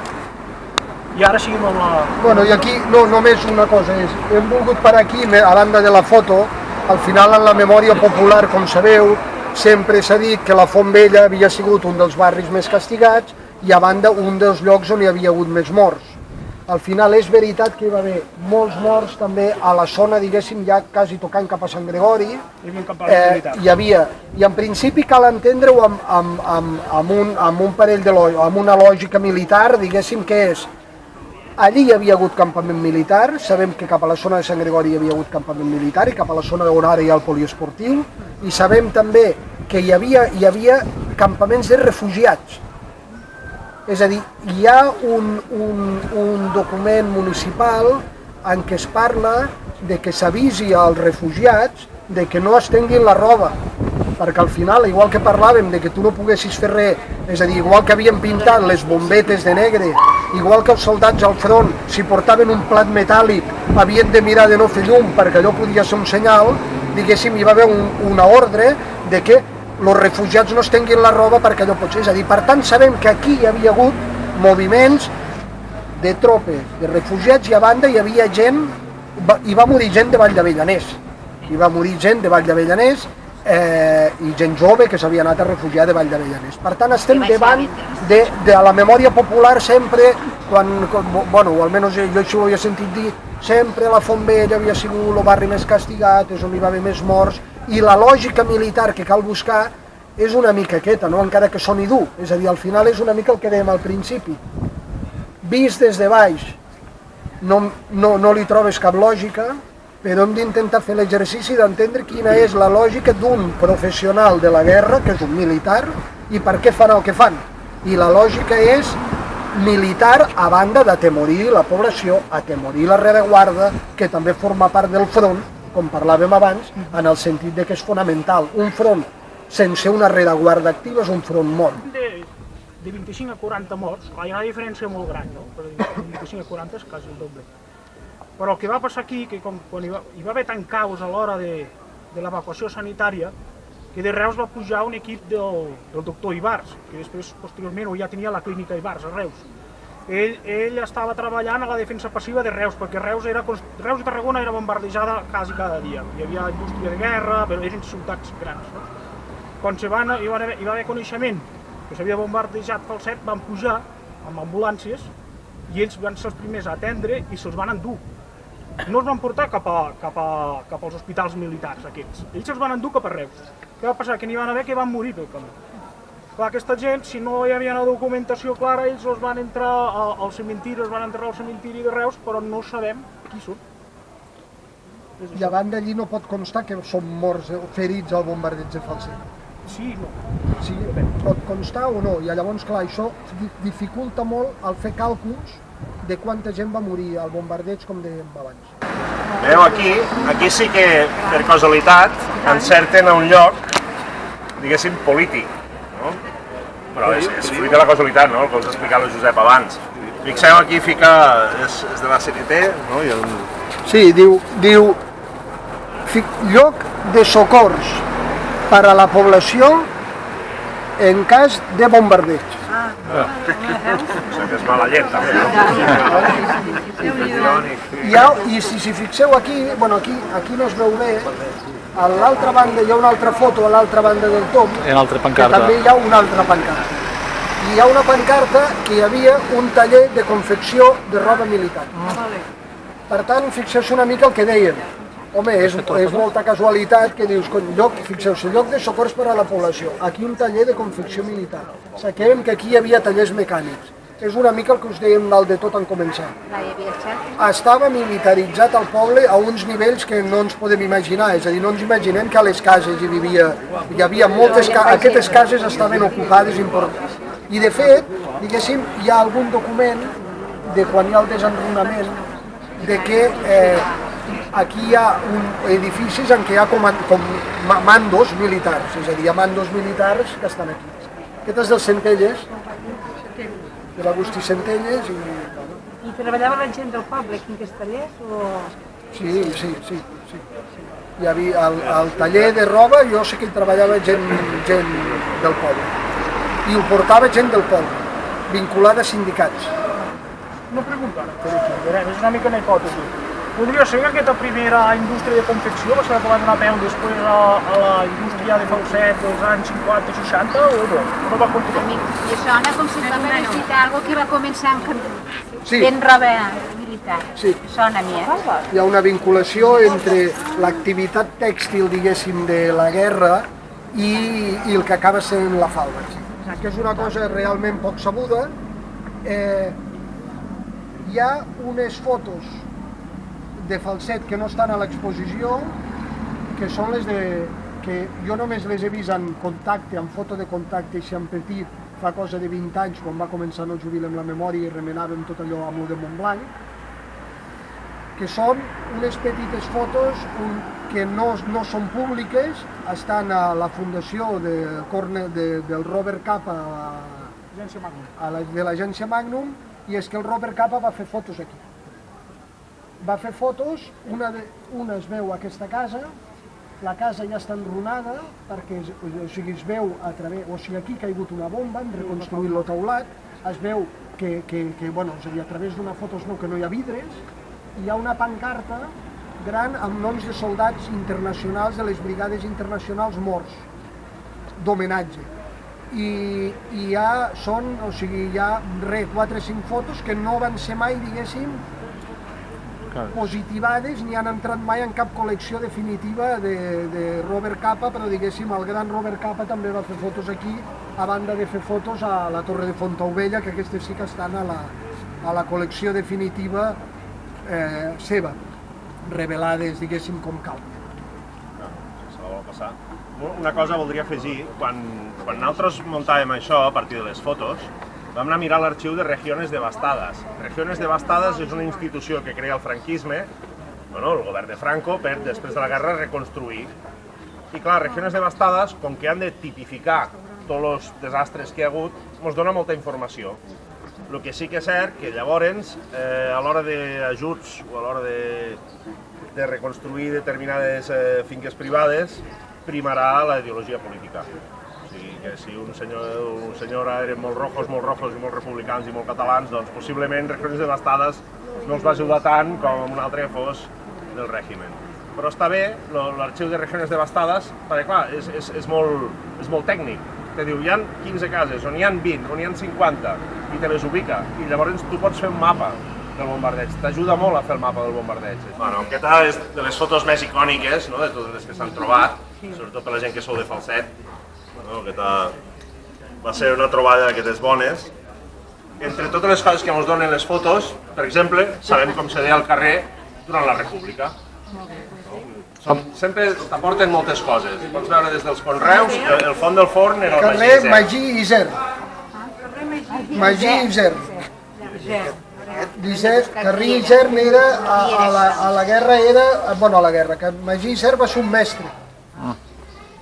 I ara seguim amb la... Bueno, i aquí només una cosa és, hem volgut parar aquí, a banda de la foto, al final en la memòria popular, com sabeu, sempre s'ha dit que la Font Vella havia sigut un dels barris més castigats i a banda un dels llocs on hi havia hagut més morts. Al final és veritat que hi va haver molts morts també a la zona, diguéssim, ja quasi tocant cap a Sant Gregori. Hi havia, i en principi cal entendre-ho amb un parell de lògica, amb una lògica militar, diguéssim, que és allí hi havia hagut campament militar, sabem que cap a la zona de Sant Gregori hi havia hagut campament militar i cap a la zona on ara hi ha el poliesportiu, i sabem també que hi havia campaments de refugiats. És a dir, hi ha un document municipal en què es parla de que s'avisi als refugiats de que no estenguin la roba, perquè al final, igual que parlàvem de que tu no poguessis fer res, és a dir, igual que havien pintat les bombetes de negre, igual que els soldats al front, si portaven un plat metàl·lic, havien de mirar de no fer llum perquè allò podia ser un senyal, diguéssim, hi va haver una ordre de que els refugiats no estenguin la roba perquè allò pot ser. És a dir, per tant, sabem que aquí hi havia hagut moviments de tropes, de refugiats, i a banda hi havia gent, hi va morir gent de Vall d'Avellaners, hi va morir gent de Vall d'Avellaners i gent jove que s'havia anat a refugiar de Vall d'Avellaners. Per tant, estem davant de la memòria popular sempre, bueno, o almenys jo això ho havia sentit dir, sempre la Font Vella havia sigut el barri més castigat, és on hi va haver més morts, i la lògica militar que cal buscar és una mica aquesta, no? Encara que soni dur, és a dir, al final és una mica el que dèiem al principi. Vist des de baix no li trobes cap lògica, però hem d'intentar fer l'exercici d'entendre quina és la lògica d'un professional de la guerra, que és un militar, i per què fan el que fan. I la lògica és militar a banda d'atemorir la població, atemorir la rereguarda, que també forma part del front, com parlàvem abans, en el sentit de que és fonamental. Un front sense una rereguarda activa és un front mort. De 25 a 40 morts, clar, hi ha una diferència molt gran, no? Però de 25 a 40 és quasi el doble. Però el que va passar aquí, que quan hi va haver tant caos a l'hora de l'evacuació sanitària, que de Reus va pujar un equip del doctor Ibars, que després, posteriorment, ja tenia la clínica Ibars a Reus. Ell estava treballant a la defensa passiva de Reus, perquè Reus i Tarragona era bombardejada quasi cada dia. Hi havia indústria de guerra, però eren ciutats grans, no? Quan hi va haver coneixement que s'havia bombardejat Falset, van pujar amb ambulàncies i ells van ser els primers a atendre i se'ls van endur. No els van portar cap als hospitals militars aquests, ells se'ls van endur cap a Reus. Què va passar? Que n'hi van haver que van morir pel camí. Clar, aquesta gent, si no hi havia una documentació clara, ells els van entrar al cementiri, els van enterrar al cementiri de Reus, però no sabem qui són. I a banda allí no pot constar que són morts o ferits al bombardeig de Falset. Sí, no. Sí, pot constar o no, i llavors, clar, això dificulta molt el fer càlculs de quanta gent va morir al bombardeig, com dèiem abans. Veieu, aquí sí que, per causalitat, encerten a un lloc, diguéssim, polític, no? Però és fruit de la causalitat, no?, el que us ha explicat el Josep abans. Fixeu, aquí fica, és de la CNT, no?, i Sí, diu lloc de socors per a la població en cas de bombardeig. que és mala llet, també, no? I si fixeu aquí, bueno, aquí no es veu bé, a l'altra banda hi ha una altra foto, a l'altra banda del tom, que també hi ha una altra pancarta. I hi ha una pancarta que hi havia un taller de confecció de roba militar. Per tant, fixeu-se una mica el que deien. Home, és molta casualitat que dius, fixeu-se, lloc de socors per a la població, aquí un taller de confecció militar. Sabem que aquí hi havia tallers mecànics. És una mica el que us dèiem dalt de tot en començar. Estava militaritzat el poble a uns nivells que no ens podem imaginar, és a dir, no ens imaginem que a les cases hi havia moltes cases, aquestes cases estaven ocupades importants. I de fet, diguéssim, hi ha algun document de quan hi ha el desenrunament de que aquí hi ha edificis en què hi ha com mandos militars, és a dir, hi ha mandos militars que estan aquí. Aquest és del Centelles, de l'Agustí Centelles. I treballava la gent del poble aquí en aquests tallers? Sí. Hi havia el taller de roba, jo sé que hi treballava gent del poble. I ho portava gent del poble, vinculada a sindicats. No pregunto ara, per aquí, és una mica una hipòtesi. Podria ser que aquesta primera indústria de confecció va ser la que va donar peu després a la indústria de Falset dels anys 50-60 o no? No va continuar? I sona com si va necessitar algo que va començar fent roba militar. Sí. Sona a mi, Hi ha una vinculació entre l'activitat tèxtil, diguéssim, de la guerra i el que acaba sent la falda. Que és una cosa realment poc sabuda. Hi ha unes fotos de Falset que no estan a l'exposició, que són les que jo només les he vist en contacte, en foto de contacte, així en petit, fa cosa de 20 anys, quan va començar a no jubilar amb la memòria i remenàvem tot allò amb el de Montblanc, que són unes petites fotos que no són públiques, estan a la fundació del Robert Capa, de l'agència Magnum, i és que el Robert Capa va fer fotos aquí. Va fer fotos, una es veu a aquesta casa, la casa ja està enrunada, perquè es veu aquí ha caigut una bomba, han reconstruït el teulat, es veu que a través d'una foto es veu que no hi ha vidres, i hi ha una pancarta gran amb noms de soldats internacionals de les brigades internacionals morts, d'homenatge. I hi ha 4 o 5 fotos que no van ser mai, diguéssim, positivades ni han entrat mai en cap col·lecció definitiva de Robert Capa, però diguéssim el gran Robert Capa també va fer fotos aquí, a banda de fer fotos a la Torre de Fontaubella, que aquestes sí que estan a la col·lecció definitiva seva, revelades, diguéssim, com cal. Se la vol passar. Una cosa voldria afegir, quan nosaltres muntàvem això a partir de les fotos, vam anar a mirar l'arxiu de Regiones Devastades. Regiones Devastades és una institució que crea el franquisme, el govern de Franco, per després de la guerra reconstruir. I clar, Regiones Devastades, com que han de tipificar tots els desastres que hi ha hagut, ens dona molta informació. El que sí que és cert que llavors, a l'hora d'ajuts o a l'hora de reconstruir determinades finques privades, primarà la ideologia política. O sigui que si un senyor eren molt rojos i molt republicans i molt catalans, doncs possiblement Regiones Devastades no els va ajudar tant com un altre que fos del règim. Però està bé l'arxiu de Regiones Devastades, perquè clar, és molt tècnic. Te diu, hi ha 15 cases, on hi ha 20, on hi ha 50, i te les ubica. I llavors tu pots fer un mapa del bombardeig. T'ajuda molt a fer el mapa del bombardeig. Aquesta és de les fotos més icòniques, de totes les que s'han trobat, sobretot per la gent que sou de Falset. Aquesta va ser una troballa d'aquestes bones. Entre totes les coses que ens donen les fotos, per exemple, sabem com se deia al carrer durant la República. Sempre t'aporten moltes coses. Pots veure des dels conreus, el font del forn era el Carrer Magí Iser. Magí Iser. Carrer Iser era a la guerra, que Magí Iser va ser un mestre.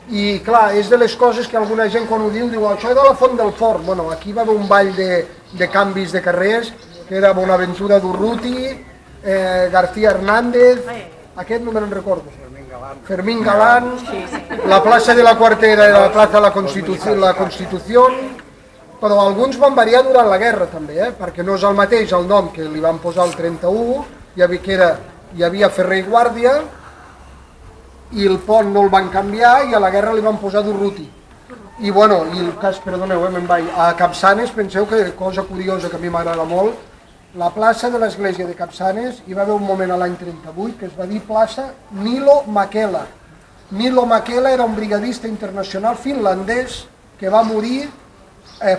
I clar, és de les coses que alguna gent quan ho diu, això era la font del forn. Bueno, aquí va haver un ball de canvis de carrers, que era Bonaventura Durruti, García Hernández, aquest no me'n recordo. Fermín Galán, la plaça de la Quartera era la plaça de la Constitució, però alguns van variar durant la guerra també, perquè no és el mateix el nom que li van posar el 31, hi havia Ferrer i Guàrdia, i el pont no el van canviar i a la guerra li van posar Durruti. I bueno, perdoneu, me'n vaig, a Capçanes, penseu que cosa curiosa que a mi m'agrada molt, la plaça de l'església de Capçanes hi va haver un moment a l'any 38 que es va dir plaça Nilo Makela. Nilo Makela era un brigadista internacional finlandès que va morir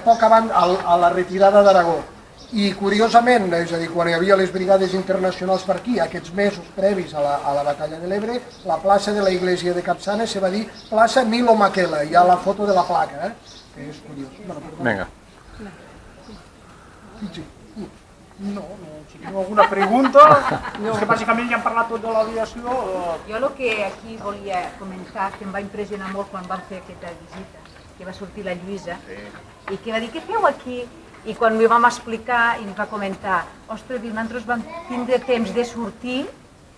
poc abans a la retirada d'Aragó. I curiosament, és a dir, quan hi havia les brigades internacionals per aquí, aquests mesos previs a la batalla de l'Ebre, la plaça de l'església de Capçanes se va dir plaça Nilo Makela. Hi ha la foto de la placa, que és curiós. Vinga. No, si teniu alguna pregunta, és que bàsicament ja hem parlat tot de l'aviació. Jo el que aquí volia comentar, que em va impressionar molt quan vam fer aquesta visita, que va sortir la Lluïsa, i que va dir, què feu aquí? I quan li vam explicar, i ens va comentar, ostres, nosaltres vam tindre temps de sortir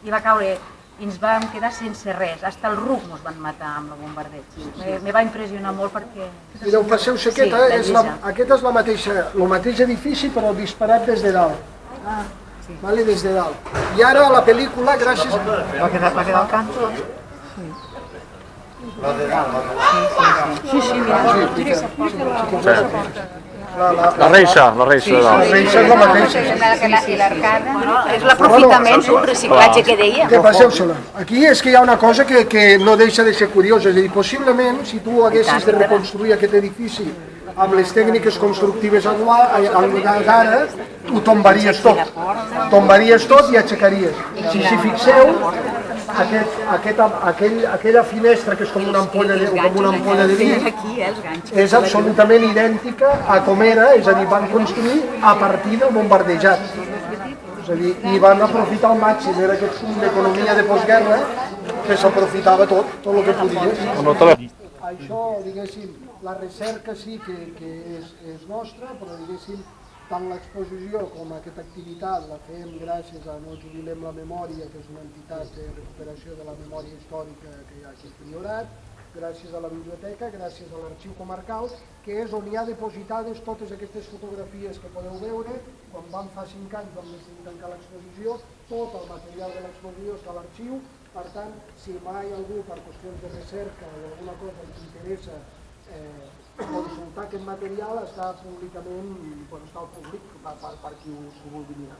i va caure, i ens vam quedar sense res, fins el ruc ens van matar amb el bombardeig. Me va impressionar molt perquè... Mireu, passeu-se aquesta, aquest és el mateix edifici però disparat des de dalt. Vale, des de dalt. I ara a la pel·lícula, gràcies... Va quedar al canto. La de dalt. Sí, La reixa de dalt. La reixa és la mateixa. I l'arcada és l'aprofitament, un reciclatge que deia. Passeu-se-la. Aquí és que hi ha una cosa que no deixa de ser curiosa, és a dir, possiblement, si tu haguessis de reconstruir aquest edifici amb les tècniques constructives actuals ara, ho tombaries tot. Tombaries tot i aixecaries. Si fixeu, aquella finestra que és com una ampolla de vi és absolutament idèntica a com era, és a dir, van construir a partir del bombardejat. És a dir, i van aprofitar al màxim, era aquest punt d'economia de postguerra que s'aprofitava tot el que podia. Això, diguéssim, la recerca sí que és nostra, però diguéssim, tant l'exposició com aquesta activitat la fem gràcies a No Jubilem la Memòria, que és una entitat de recuperació de la memòria històrica que hi ha aquí al Priorat, gràcies a la biblioteca, gràcies a l'arxiu comarcal, que és on hi ha depositades totes aquestes fotografies que podeu veure. Quan vam fa 5 anys vam decidir tancar l'exposició, tot el material de l'exposició està a l'arxiu. Per tant, si mai algú per qüestions de recerca o alguna cosa ens interessa consultar aquest material, està públicament, està al públic per qui ho vulgui mirar.